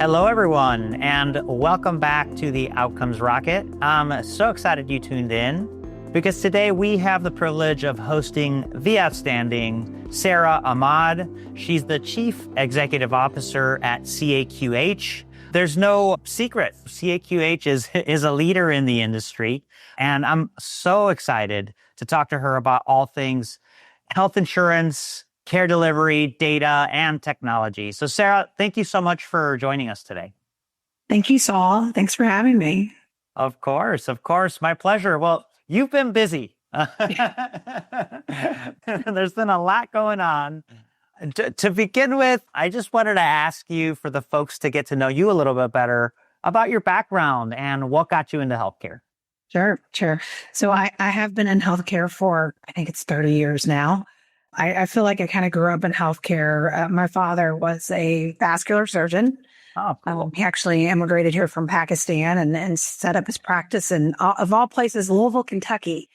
Hello, everyone, and welcome back to the Outcomes Rocket. I'm so excited you tuned in because today we have the privilege of hosting the outstanding Sarah Ahmad. She's the Chief Executive Officer at CAQH. There's no secret. CAQH is a leader in the industry, and I'm so excited to talk to her about all things health insurance, care delivery, data, and technology. So Sarah, thank you so much for joining us today. Thank you, Saul. Thanks for having me. Of course, my pleasure. Well, you've been busy. There's been a lot going on. To begin with, I just wanted to ask you, for the folks to get to know you a little bit better, about your background and what got you into healthcare. Sure. So I have been in healthcare for, I think it's 30 years now. I feel like I kind of grew up in healthcare. My father was a vascular surgeon. Oh, cool. He actually immigrated here from Pakistan and set up his practice in, of all places, Louisville, Kentucky.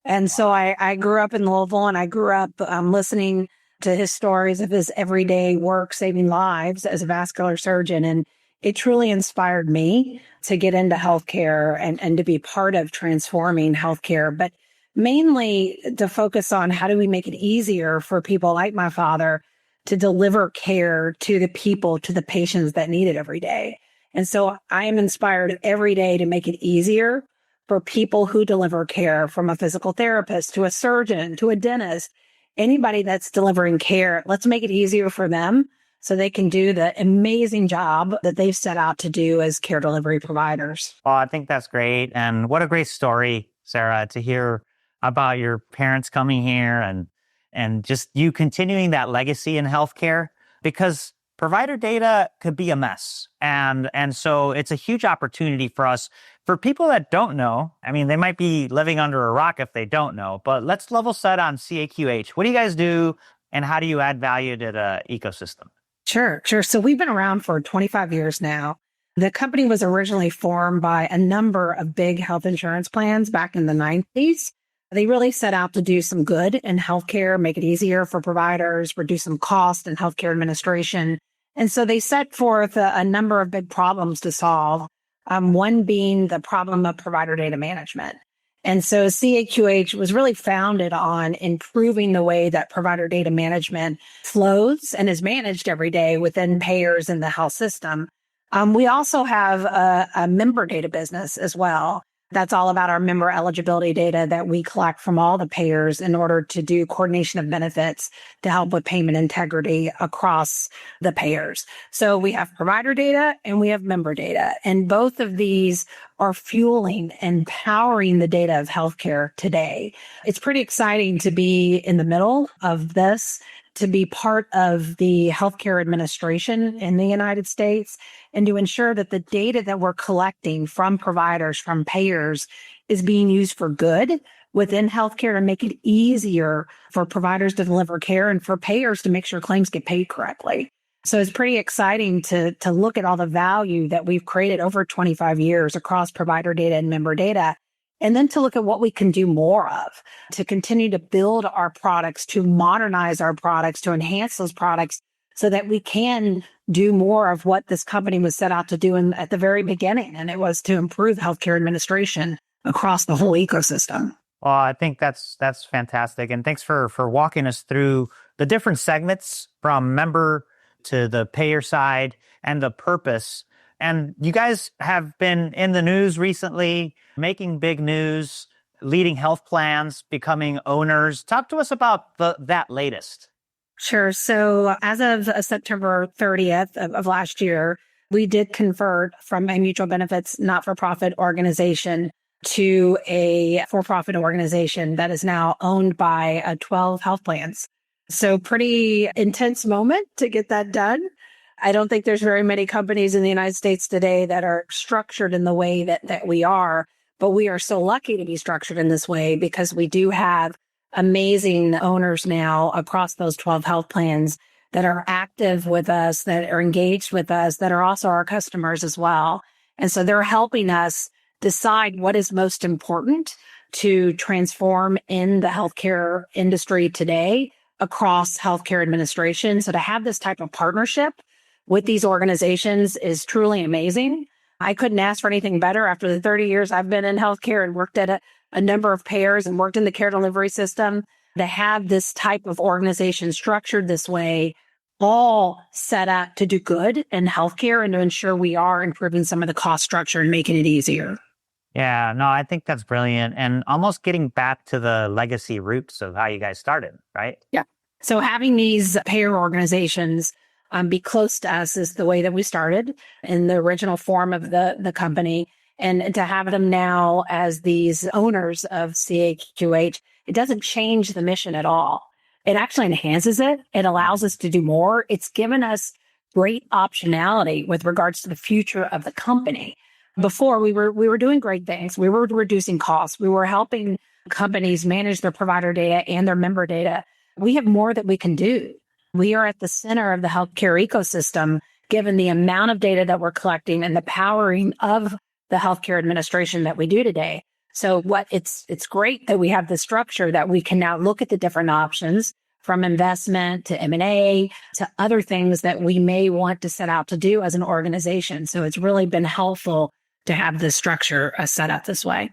And so I grew up in Louisville, and I grew up listening to his stories of his everyday work saving lives as a vascular surgeon. And it truly inspired me to get into healthcare and to be part of transforming healthcare, but mainly to focus on how do we make it easier for people like my father to deliver care to the people, to the patients that need it every day. And so I am inspired every day to make it easier for people who deliver care, from a physical therapist to a surgeon to a dentist, anybody that's delivering care. Let's make it easier for them so they can do the amazing job that they've set out to do as care delivery providers. Well, I think that's great. And what a great story, Sarah, to hear about your parents coming here and just you continuing that legacy in healthcare, because provider data could be a mess. And so it's a huge opportunity for us. For people that don't know, I mean, they might be living under a rock if they don't know, but let's level set on CAQH. What do you guys do, and how do you add value to the ecosystem? Sure. So we've been around for 25 years now. The company was originally formed by a number of big health insurance plans back in the 90s. They really set out to do some good in healthcare, make it easier for providers, reduce some cost in healthcare administration. And so they set forth a number of big problems to solve, one being the problem of provider data management. And so CAQH was really founded on improving the way that provider data management flows and is managed every day within payers in the health system. We also have a member data business as well. That's all about our member eligibility data that we collect from all the payers in order to do coordination of benefits to help with payment integrity across the payers. So we have provider data and we have member data, and both of these are fueling and powering the data of healthcare today. It's pretty exciting to be in the middle of this, to be part of the healthcare administration in the United States, and to ensure that the data that we're collecting from providers, from payers, is being used for good within healthcare and make it easier for providers to deliver care and for payers to make sure claims get paid correctly. So it's pretty exciting to look at all the value that we've created over 25 years across provider data and member data, and then to look at what we can do more of, to continue to build our products, to modernize our products, to enhance those products so that we can do more of what this company was set out to do at the very beginning. And it was to improve healthcare administration across the whole ecosystem. Well, I think that's fantastic. And thanks for walking us through the different segments from member to the payer side and the purpose. And you guys have been in the news recently, making big news, leading health plans, becoming owners. Talk to us about that latest. Sure. So as of September 30th of last year, we did convert from a mutual benefits not-for-profit organization to a for-profit organization that is now owned by 12 health plans. So pretty intense moment to get that done. I don't think there's very many companies in the United States today that are structured in the way that we are, but we are so lucky to be structured in this way because we do have amazing owners now across those 12 health plans that are active with us, that are engaged with us, that are also our customers as well. And so they're helping us decide what is most important to transform in the healthcare industry today across healthcare administration. So to have this type of partnership with these organizations is truly amazing. I couldn't ask for anything better after the 30 years I've been in healthcare and worked at a number of payers and worked in the care delivery system. To have this type of organization structured this way, all set up to do good in healthcare and to ensure we are improving some of the cost structure and making it easier. Yeah, no, I think that's brilliant. And almost getting back to the legacy roots of how you guys started, right? Yeah. So having these payer organizations be close to us is the way that we started in the original form of the company. And to have them now as these owners of CAQH, it doesn't change the mission at all. It actually enhances it. It allows us to do more. It's given us great optionality with regards to the future of the company. Before we were doing great things. We were reducing costs. We were helping companies manage their provider data and their member data. We have more that we can do. We are at the center of the healthcare ecosystem, given the amount of data that we're collecting and the powering of the healthcare administration that we do today. So it's great that we have the structure that we can now look at the different options from investment to M&A to other things that we may want to set out to do as an organization. So it's really been helpful to have this structure set up this way.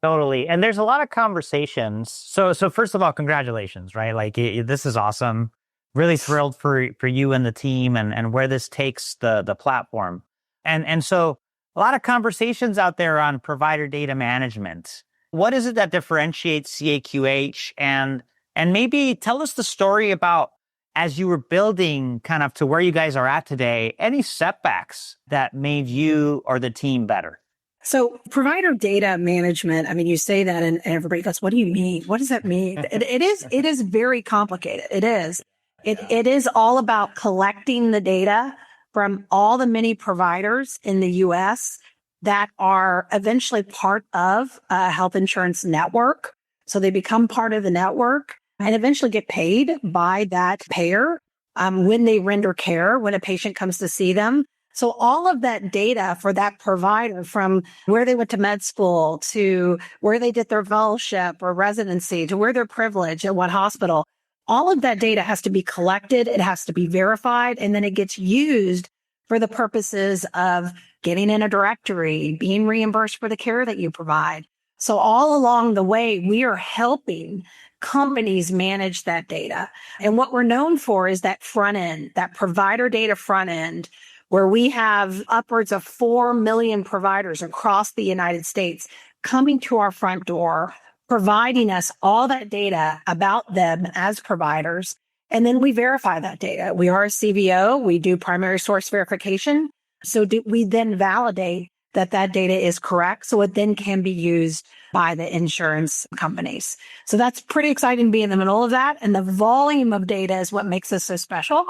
Totally. And there's a lot of conversations. So first of all, congratulations, right? Like this is awesome. Really thrilled for you and the team and where this takes the platform. And so a lot of conversations out there on provider data management. What is it that differentiates CAQH? And maybe tell us the story about as you were building kind of to where you guys are at today, any setbacks that made you or the team better? So provider data management, I mean, you say that and everybody goes, what do you mean? What does that mean? It is very complicated. It is. It is all about collecting the data from all the many providers in the U.S. that are eventually part of a health insurance network. So they become part of the network and eventually get paid by that payer when they render care, when a patient comes to see them. So all of that data for that provider, from where they went to med school to where they did their fellowship or residency to where they're privileged at what hospital, all of that data has to be collected. It has to be verified, and then it gets used for the purposes of getting in a directory, being reimbursed for the care that you provide. So all along the way, we are helping companies manage that data. And what we're known for is that front end, that provider data front end, where we have upwards of 4 million providers across the United States coming to our front door, providing us all that data about them as providers. And then we verify that data. We are a CVO. We do primary source verification. So we then validate that data is correct. So it then can be used by the insurance companies. So that's pretty exciting to be in the middle of that. And the volume of data is what makes us so special.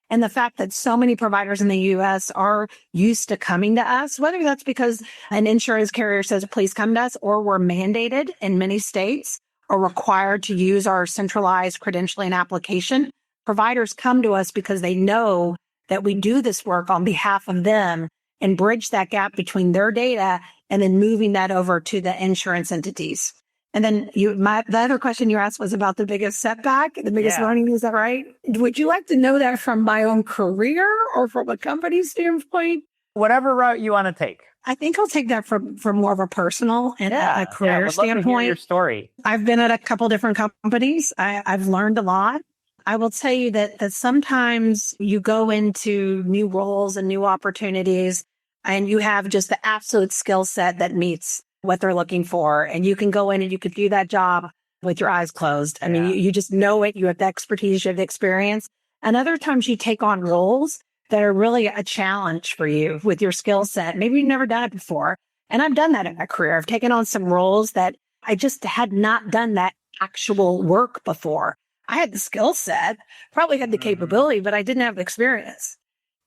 And the fact that so many providers in the U.S. are used to coming to us, whether that's because an insurance carrier says, please come to us, or we're mandated in many states or required to use our centralized credentialing application. Providers come to us because they know that we do this work on behalf of them and bridge that gap between their data and then moving that over to the insurance entities. And then the other question you asked was about the biggest setback, the biggest learning. Is that right? Would you like to know that from my own career or from a company standpoint? Whatever route you want to take. I think I'll take that from more of a personal and a career standpoint. Love to hear your story. I've been at a couple different companies. I've learned a lot. I will tell you that sometimes you go into new roles and new opportunities and you have just the absolute skill set that meets what they're looking for. And you can go in and you could do that job with your eyes closed. I mean, you just know it. You have the expertise, you have the experience. And other times you take on roles that are really a challenge for you with your skill set. Maybe you've never done it before. And I've done that in my career. I've taken on some roles that I just had not done that actual work before. I had the skill set, probably had the capability, but I didn't have the experience.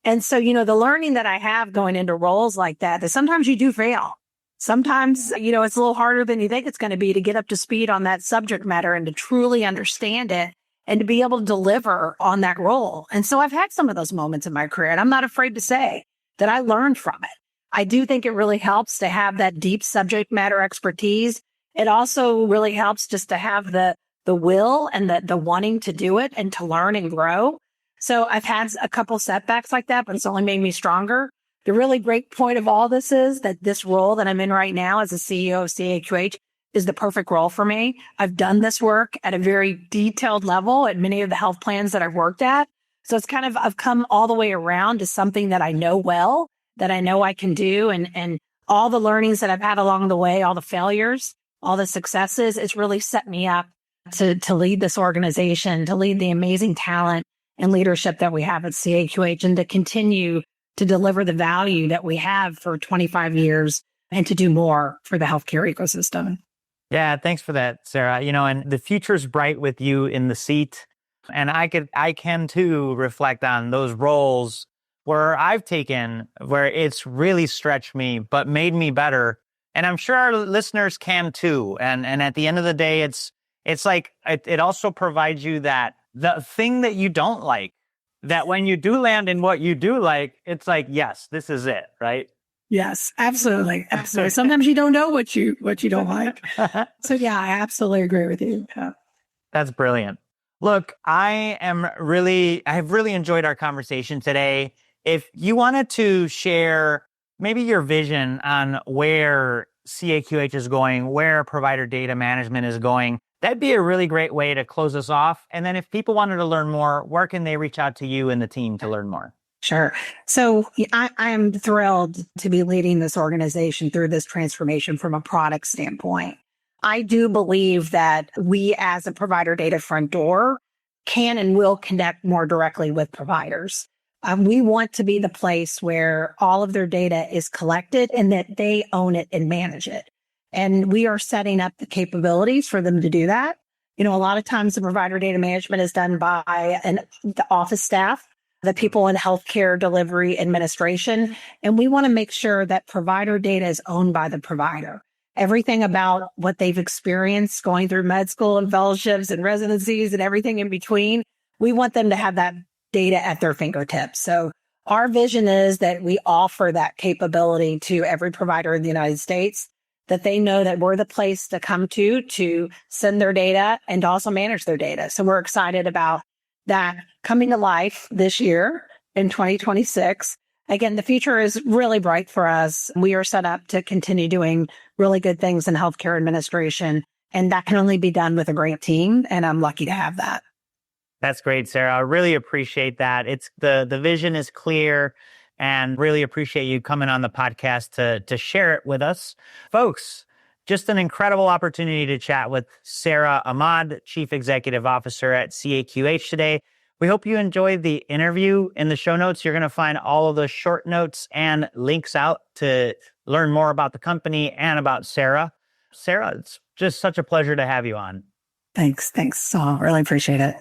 And so, the learning that I have going into roles like that sometimes you do fail. Sometimes, it's a little harder than you think it's going to be to get up to speed on that subject matter and to truly understand it and to be able to deliver on that role. And so I've had some of those moments in my career, and I'm not afraid to say that I learned from it. I do think it really helps to have that deep subject matter expertise. It also really helps just to have the will and the wanting to do it and to learn and grow. So I've had a couple setbacks like that, but it's only made me stronger. The really great point of all this is that this role that I'm in right now as a CEO of CAQH is the perfect role for me. I've done this work at a very detailed level at many of the health plans that I've worked at. So it's kind of, I've come all the way around to something that I know well, that I know I can do. And all the learnings that I've had along the way, all the failures, all the successes, it's really set me up to lead this organization, to lead the amazing talent and leadership that we have at CAQH, and to continue to deliver the value that we have for 25 years and to do more for the healthcare ecosystem. Yeah, thanks for that, Sarah. And the future's bright with you in the seat. And I can too reflect on those roles where I've taken, where it's really stretched me, but made me better. And I'm sure our listeners can too. And at the end of the day, it's like, it also provides you that the thing that you don't like, that when you do land in what you do like, it's like, yes, this is it, right? Yes, absolutely. Absolutely. Sometimes you don't know what you don't like. So yeah, I absolutely agree with you. Yeah. That's brilliant. Look, I've really enjoyed our conversation today. If you wanted to share maybe your vision on where CAQH is going, where provider data management is going, that'd be a really great way to close us off. And then if people wanted to learn more, where can they reach out to you and the team to learn more? Sure. So I am thrilled to be leading this organization through this transformation from a product standpoint. I do believe that we as a provider data front door can and will connect more directly with providers. We want to be the place where all of their data is collected and that they own it and manage it. And we are setting up the capabilities for them to do that. A lot of times the provider data management is done by the office staff, the people in healthcare delivery administration. And we want to make sure that provider data is owned by the provider. Everything about what they've experienced going through med school and fellowships and residencies and everything in between, we want them to have that data at their fingertips. So our vision is that we offer that capability to every provider in the United States, that they know that we're the place to come to send their data and also manage their data. So we're excited about that coming to life this year in 2026. Again, the future is really bright for us. We are set up to continue doing really good things in healthcare administration, and that can only be done with a great team, and I'm lucky to have that. That's great, Sarah. I really appreciate that. It's the vision is clear, and really appreciate you coming on the podcast to share it with us. Folks, just an incredible opportunity to chat with Sarah Ahmad, Chief Executive Officer at CAQH today. We hope you enjoyed the interview. In the show notes, you're going to find all of the short notes and links out to learn more about the company and about Sarah. Sarah, it's just such a pleasure to have you on. Thanks. Really appreciate it.